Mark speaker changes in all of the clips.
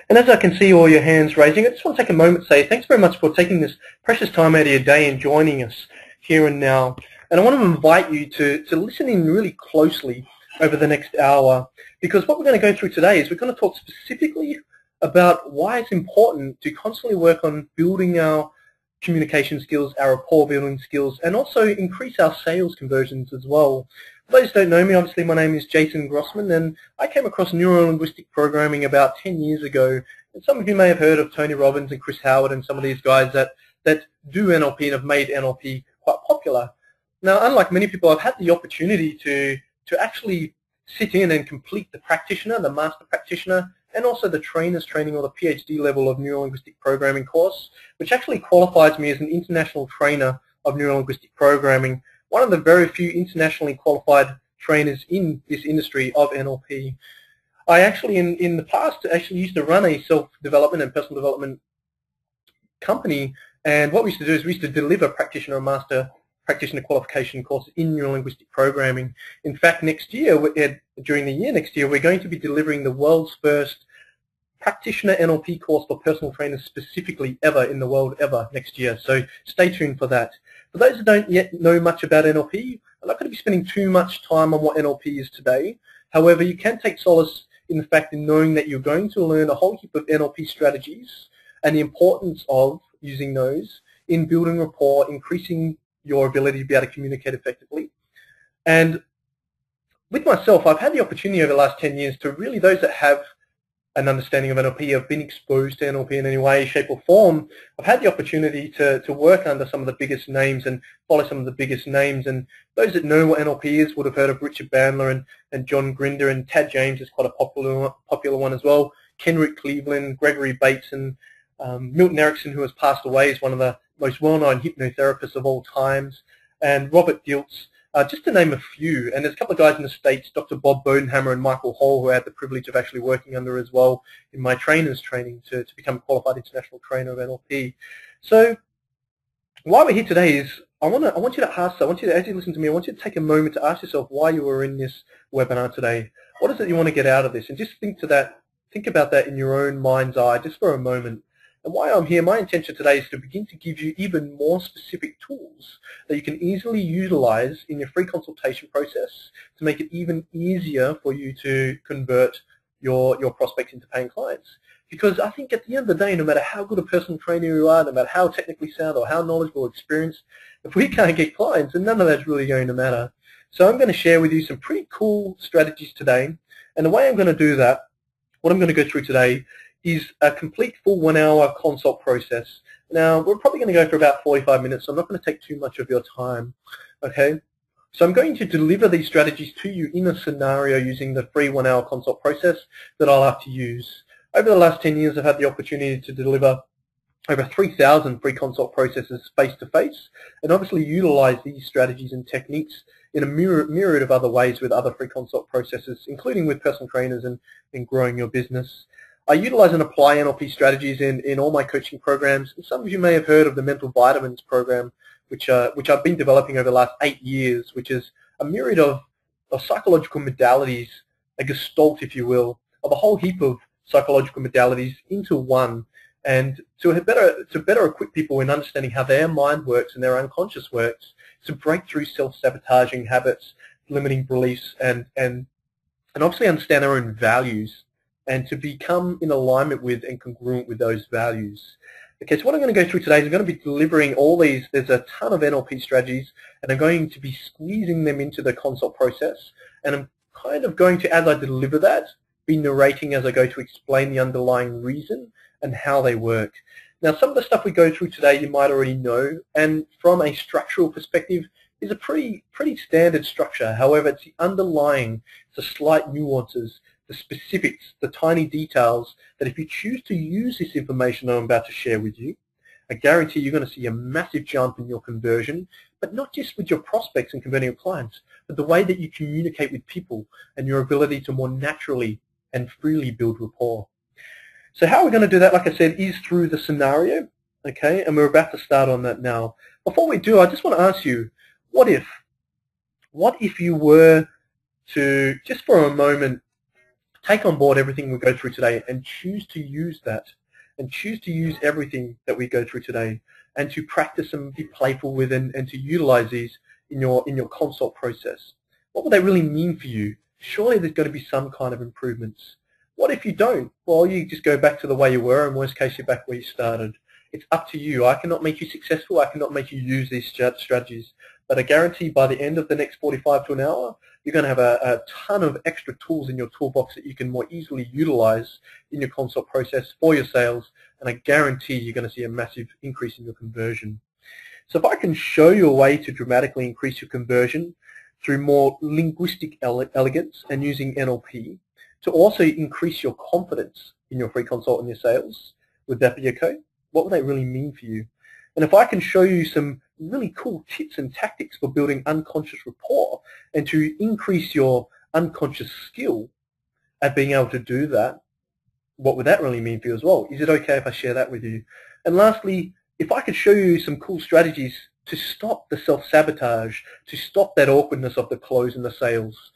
Speaker 1: And as I can see all your hands raising, I just want to take a moment to say thanks very much for taking this precious time out of your day and joining us here and now. And I want to invite you to listen in really closely over the next hour, because what we're going to go through today is we're going to talk specifically about why it's important to constantly work on building our communication skills, our rapport building skills, and also increase our sales conversions as well. For those who don't know me, obviously my name is Jason Grossman, and I came across neuro-linguistic programming about 10 years ago. And some of you may have heard of Tony Robbins and Chris Howard and some of these guys that do NLP and have made NLP quite popular. Now, unlike many people, I've had the opportunity to actually sit in and complete the practitioner, the master practitioner, and also the trainer's training or the PhD level of neuro-linguistic programming course, which actually qualifies me as an international trainer of neuro-linguistic programming, one of the very few internationally qualified trainers in this industry of NLP. I actually, in the past, actually used to run a self-development and personal development company, and what we used to do is we used to deliver practitioner and master practitioner qualification courses in neuro-linguistic programming. In fact, next year, during the year next year, we're going to be delivering the world's first practitioner NLP course for personal trainers specifically ever in the world ever next year. So stay tuned for that. For those who don't yet know much about NLP, I'm not going to be spending too much time on what NLP is today. However, you can take solace in the fact in knowing that you're going to learn a whole heap of NLP strategies and the importance of using those in building rapport, increasing your ability to be able to communicate effectively. And with myself, I've had the opportunity over the last 10 years to really, those that have an understanding of NLP, have been exposed to NLP in any way, shape or form, I've had the opportunity to work under some of the biggest names and follow some of the biggest names. And those that know what NLP is would have heard of Richard Bandler and John Grinder, and Tad James is quite a popular one as well, Kenrick Cleveland, Gregory Bates, and Milton Erickson, who has passed away, is one of the most well-known hypnotherapists of all times, and Robert Dilts, just to name a few. And there's a couple of guys in the States, Dr. Bob Bodenhammer and Michael Hall, who I had the privilege of actually working under as well in my trainer's training to become a qualified international trainer of NLP. So why we're here today is I want you to ask, as you listen to me, I want you to take a moment to ask yourself why you are in this webinar today. What is it you want to get out of this? And just think about that in your own mind's eye just for a moment. And why I'm here, my intention today is to begin to give you even more specific tools that you can easily utilize in your free consultation process to make it even easier for you to convert your prospects into paying clients. Because I think at the end of the day, no matter how good a personal trainer you are, no matter how technically sound or how knowledgeable or experienced, if we can't get clients, then none of that's really going to matter. So I'm going to share with you some pretty cool strategies today. And the way I'm going to do that, what I'm going to go through today, is a complete full 1 hour consult process. Now, we're probably going to go for about 45 minutes, so I'm not going to take too much of your time, okay? So I'm going to deliver these strategies to you in a scenario using the free 1 hour consult process that I'll have to use. Over the last 10 years, I've had the opportunity to deliver over 3,000 free consult processes face-to-face, and obviously utilize these strategies and techniques in a myriad of other ways with other free consult processes, including with personal trainers and in growing your business. I utilize and apply NLP strategies in all my coaching programs. And some of you may have heard of the Mental Vitamins program, which I've been developing over the last 8 years, which is a myriad of psychological modalities, a gestalt, if you will, of a whole heap of psychological modalities into one, and to better equip people in understanding how their mind works and their unconscious works, to break through self-sabotaging habits, limiting beliefs, and obviously understand their own values, and to become in alignment with and congruent with those values. Okay, so what I'm going to go through today is I'm going to be delivering all these. There's a ton of NLP strategies, and I'm going to be squeezing them into the consult process, and I'm kind of going to, as I deliver that, be narrating as I go to explain the underlying reason and how they work. Now, some of the stuff we go through today you might already know, and from a structural perspective is a pretty standard structure. However, it's the underlying, the slight nuances, the specifics, the tiny details that if you choose to use this information that I'm about to share with you, I guarantee you're going to see a massive jump in your conversion, but not just with your prospects and converting your clients, but the way that you communicate with people and your ability to more naturally and freely build rapport. So how we're going to do that, like I said, is through the scenario, okay? And we're about to start on that now. Before we do, I just want to ask you, what if you were to, just for a moment, take on board everything we go through today and choose to use that, and choose to use everything that we go through today, and to practice and be playful with and to utilize these in your consult process? What would they really mean for you? Surely there's going to be some kind of improvements. What if you don't? Well, you just go back to the way you were, and worst case, you're back where you started. It's up to you. I cannot make you successful. I cannot make you use these strategies. But I guarantee by the end of the next 45 to an hour, you're going to have a ton of extra tools in your toolbox that you can more easily utilize in your consult process for your sales, and I guarantee you're going to see a massive increase in your conversion. So if I can show you a way to dramatically increase your conversion through more linguistic elegance and using NLP to also increase your confidence in your free consult and your sales, would that be okay? What would that really mean for you? And if I can show you some really cool tips and tactics for building unconscious rapport and to increase your unconscious skill at being able to do that, what would that really mean for you as well? Is it okay if I share that with you? And lastly, if I could show you some cool strategies to stop the self-sabotage, to stop that awkwardness of the close and the sales,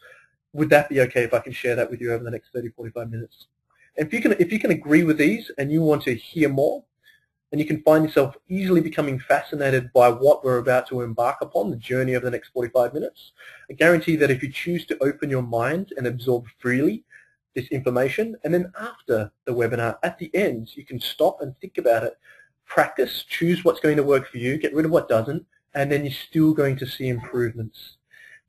Speaker 1: would that be okay if I can share that with you over the next 30, 45 minutes? And if you can agree with these and you want to hear more, and you can find yourself easily becoming fascinated by what we're about to embark upon, the journey of the next 45 minutes, I guarantee that if you choose to open your mind and absorb freely this information, and then after the webinar, at the end, you can stop and think about it, practice, choose what's going to work for you, get rid of what doesn't, and then you're still going to see improvements.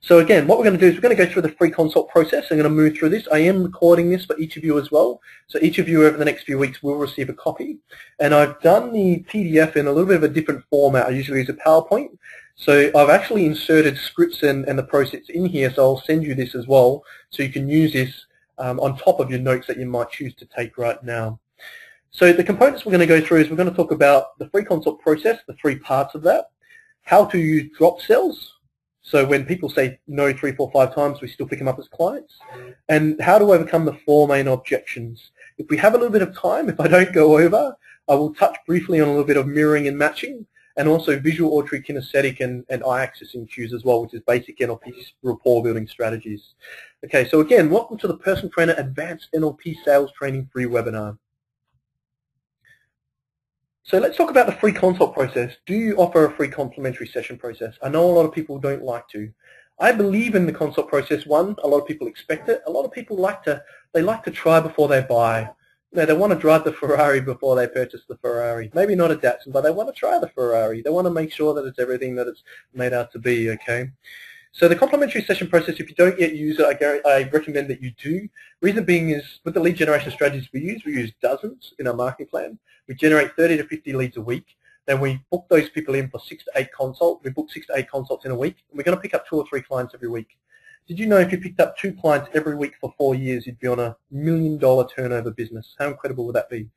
Speaker 1: So again, what we're going to do is we're going to go through the free consult process. I'm going to move through this. I am recording this for each of you as well. So each of you over the next few weeks will receive a copy. And I've done the PDF in a little bit of a different format. I usually use a PowerPoint. So I've actually inserted scripts and the process in here. So I'll send you this as well. So you can use this on top of your notes that you might choose to take right now. So the components we're going to go through is we're going to talk about the free consult process, the 3 parts of that, how to use drop sells. So when people say no 3, 4, 5 times, we still pick them up as clients. And how to overcome the 4 main objections. If we have a little bit of time, if I don't go over, I will touch briefly on a little bit of mirroring and matching, and also visual, auditory, kinesthetic, and eye accessing cues as well, which is basic NLP rapport building strategies. Okay, so again, welcome to the Personal Trainer Advanced NLP Sales Training free webinar. So let's talk about the free consult process. Do you offer a free complimentary session process? I know a lot of people don't like to. I believe in the consult process. One, a lot of people expect it. A lot of people like to try before they buy. You know, they want to drive the Ferrari before they purchase the Ferrari. Maybe not a Datsun, but they want to try the Ferrari. They want to make sure that it's everything that it's made out to be, okay? So the complimentary session process, if you don't yet use it, I recommend that you do. Reason being is, with the lead generation strategies we use dozens in our marketing plan. We generate 30 to 50 leads a week. Then we book those people in for 6 to 8 consults. We book 6 to 8 consults in a week. And we're going to pick up 2 or 3 clients every week. Did you know if you picked up 2 clients every week for 4 years, you'd be on $1 million turnover business? How incredible would that be?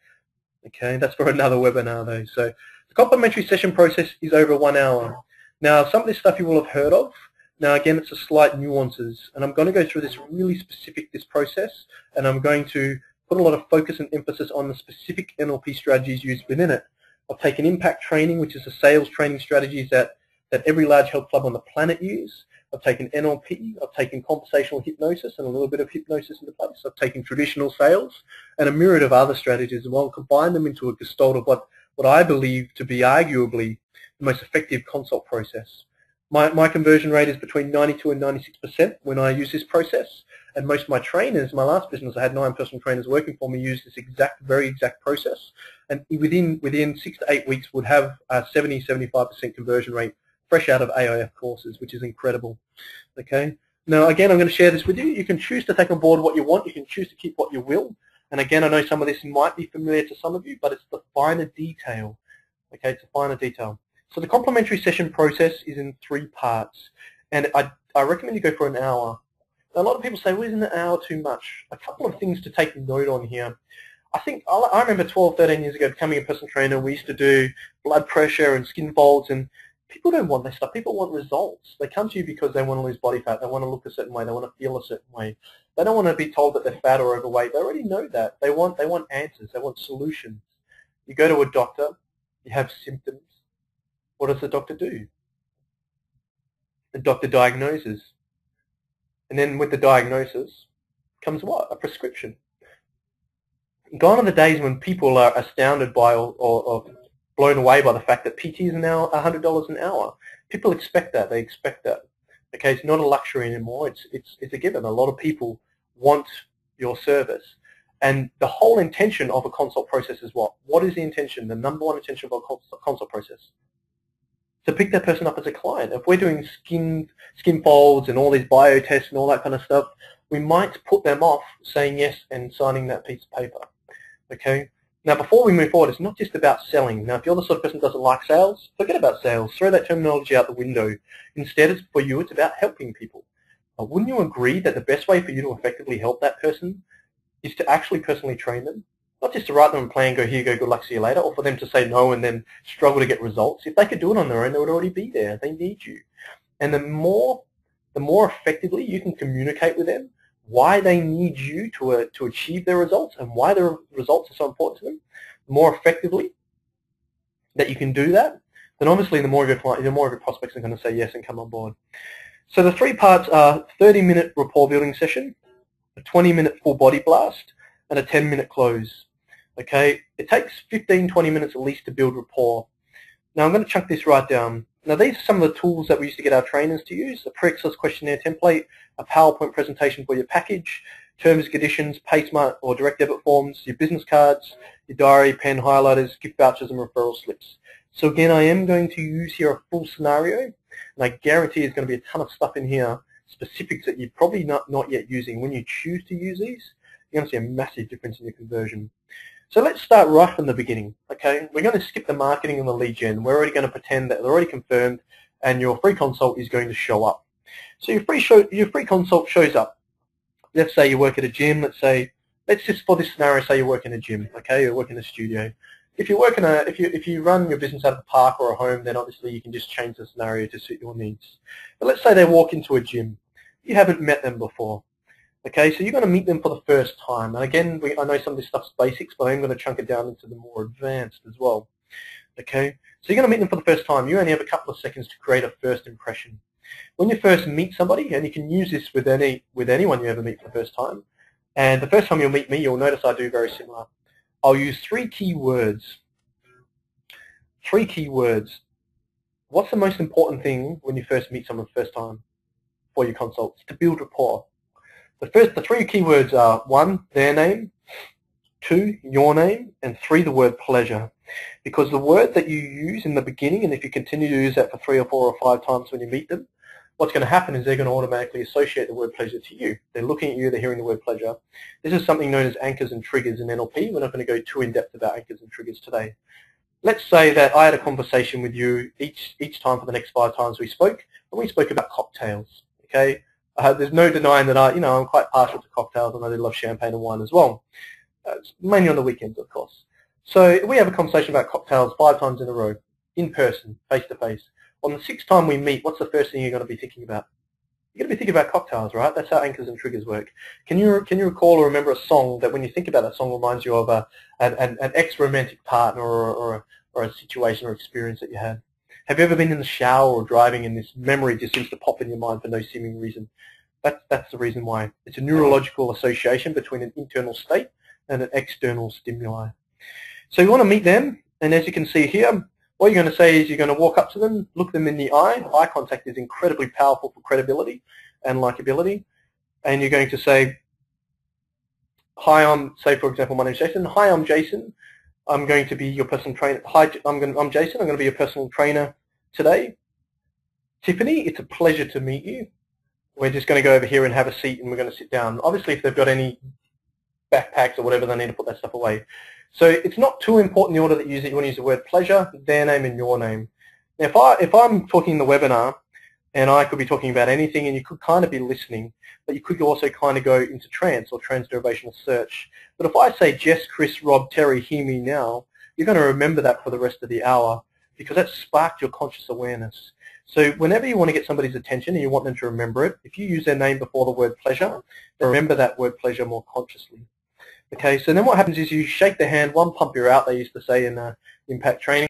Speaker 1: Okay, that's for another webinar though. So the complimentary session process is over 1 hour. Now, some of this stuff you will have heard of. Now, again, it's a slight nuances, and I'm going to go through this really specific, this process, and I'm going to put a lot of focus and emphasis on the specific NLP strategies used within it. I've taken impact training, which is the sales training strategies that every large health club on the planet use. I've taken NLP, I've taken conversational hypnosis and a little bit of hypnosis into place. I've taken traditional sales and a myriad of other strategies as well, combine them into a gestalt of what I believe to be arguably the most effective consult process. My conversion rate is between 92 and 96% when I use this process, and most of my trainers, my last business, I had 9 personal trainers working for me, use this very exact process, and within 6 to 8 weeks would have a 70-75% conversion rate fresh out of AIF courses, which is incredible. Okay. Now, again, I'm going to share this with you. You can choose to take on board what you want. You can choose to keep what you will. And again, I know some of this might be familiar to some of you, but it's the finer detail. Okay, it's a finer detail. So the complimentary session process is in 3 parts, and I recommend you go for an hour. Now, a lot of people say, well, isn't an hour too much? A couple of things to take note on here. I remember 12, 13 years ago becoming a personal trainer, we used to do blood pressure and skin folds, and People don't want that stuff. People want results. They come to you because they want to lose body fat. They want to look a certain way. They want to feel a certain way. They don't want to be told that they're fat or overweight. They already know that. They want answers. They want solutions. You go to a doctor. You have symptoms. What does the doctor do? The doctor diagnoses. And then with the diagnosis comes what? A prescription. Gone are the days when people are astounded by or blown away by the fact that PT is now $100 an hour. People expect that. They expect that. Okay, it's not a luxury anymore. It's a given. A lot of people want your service. And the whole intention of a consult process is what? What is the intention? The number one intention of a consult process? To pick that person up as a client. If we're doing skin folds and all these bio tests and all that kind of stuff, we might put them off saying yes and signing that piece of paper. Okay. Now, before we move forward, it's not just about selling. Now, if you're the sort of person who doesn't like sales, forget about sales. Throw that terminology out the window. Instead, for you, it's about helping people. Wouldn't you agree that the best way for you to effectively help that person is to actually personally train them? Not just to write them a plan, go here, go, good luck, see you later, or for them to say no and then struggle to get results. If they could do it on their own, they would already be there. They need you. And the more effectively you can communicate with them why they need you to achieve their results and why their results are so important to them, the more effectively that you can do that, then obviously the more of your prospects are going to say yes and come on board. So the three parts are 30-minute rapport building session, a 20-minute full body blast, and a 10-minute close. Okay, it takes 15-20 minutes at least to build rapport. Now I'm going to chunk this right down. Now these are some of the tools that we used to get our trainers to use: a pre-exercise questionnaire template, a PowerPoint presentation for your package, terms and conditions, PaySmart or direct debit forms, your business cards, your diary, pen, highlighters, gift vouchers and referral slips. So again, I am going to use here a full scenario, and I guarantee there's going to be a ton of stuff in here, specifics that you're probably not yet using. When you choose to use these, you're going to see a massive difference in your conversion. So let's start right from the beginning, okay? We're going to skip the marketing and the lead gen. We're already going to pretend that they're already confirmed and your free consult is going to show up. So your free consult shows up. Let's say you work at a gym. Let's just for this scenario say you work in a gym, okay? You work in a studio. If you work in if you run your business out of a park or a home, then obviously you can just change the scenario to suit your needs. But let's say they walk into a gym. You haven't met them before. Okay, so you're going to meet them for the first time. And again, I know some of this stuff's basics, but I'm going to chunk it down into the more advanced as well. Okay, so you're going to meet them for the first time. You only have a couple of seconds to create a first impression. When you first meet somebody, and you can use this with anyone you ever meet for the first time, and the first time you'll meet me, you'll notice I do very similar. I'll use 3 key words. 3 key words. What's the most important thing when you first meet someone the first time for your consults? To build rapport. The 3 keywords are 1, their name, 2, your name, and 3, the word pleasure. Because the word that you use in the beginning, and if you continue to use that for 3 or 4 or 5 times when you meet them, what's going to happen is they're going to automatically associate the word pleasure to you. They're looking at you, they're hearing the word pleasure. This is something known as anchors and triggers in NLP. We're not going to go too in-depth about anchors and triggers today. Let's say that I had a conversation with you each time for the next 5 times we spoke, and we spoke about cocktails, okay? There's no denying that I'm quite partial to cocktails, and I do love champagne and wine as well. Mainly on the weekends, of course. So we have a conversation about cocktails 5 times in a row, in person, face to face. On the 6th time we meet, what's the first thing you're going to be thinking about? You're going to be thinking about cocktails, right? That's how anchors and triggers work. Can you recall or remember a song that when you think about that song reminds you of an ex-romantic partner or a situation or experience that you had? Have you ever been in the shower or driving and this memory just seems to pop in your mind for no seeming reason? That's the reason why. It's a neurological association between an internal state and an external stimuli. So you want to meet them, and as you can see here, what you're going to say is you're going to walk up to them, look them in the eye. Eye contact is incredibly powerful for credibility and likability. And you're going to say, hi, say for example, my name's Jason. Hi, I'm Jason. I'm going to be your personal trainer. Hi, I'm Jason. I'm going to be your personal trainer today. Tiffany, it's a pleasure to meet you. We're just going to go over here and have a seat, and we're going to sit down. Obviously, if they've got any backpacks or whatever, they need to put that stuff away. So it's not too important the order that you use it. You want to use the word pleasure, their name, and your name. Now, if I'm talking in the webinar, and I could be talking about anything, and you could kind of be listening, but you could also kind of go into trance or transderivational search. But if I say Jess, Chris, Rob, Terry, hear me now, you're going to remember that for the rest of the hour, because that sparked your conscious awareness. So whenever you want to get somebody's attention and you want them to remember it, if you use their name before the word pleasure, they remember that word pleasure more consciously. Okay, so then what happens is you shake the hand, one pump you're out, they used to say in impact training.